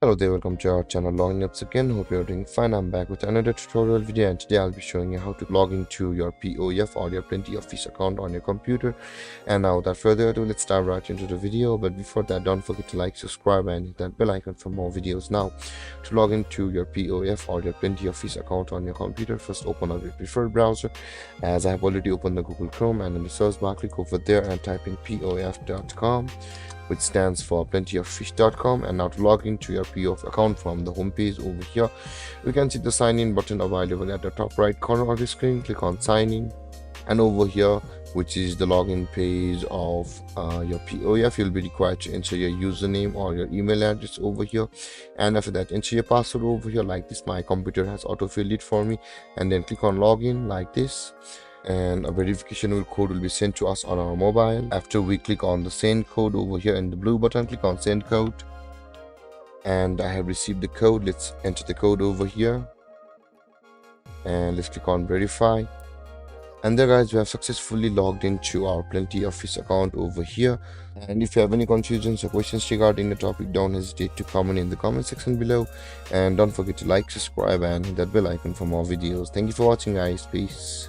Hello there, welcome to our channel Logging Ups again. Hope you're doing fine. I'm back with another tutorial video, and today I'll be showing you how to log into your POF or your PlentyofFish account on your computer. And now without further ado, let's dive right into the video. But before that, don't forget to like, subscribe and hit that bell icon for more videos. Now to log into your POF or your PlentyofFish account on your computer, first open up your preferred browser. As I have already opened the Google Chrome, and in the search bar click over there and type in POF.com, which stands for PlentyofFish.com. And now to log into your POF account from the home page over here, we can see the sign in button available at the top right corner of the screen. Click on sign in, and over here, which is the login page of your POF, you'll be required to enter your username or your email address over here, and after that enter your password over here like this. My computer has auto-filled it for me, and then click on login like this, and a verification code will be sent to us on our mobile. After we click on the send code over here in the blue button, click on send code, and I have received the code. Let's enter the code over here, and let's click on verify. And there guys, we have successfully logged into our PlentyofFish account over here. And if you have any confusions or questions regarding the topic, don't hesitate to comment in the comment section below, and don't forget to like, subscribe and hit that bell icon for more videos. Thank you for watching guys. Peace.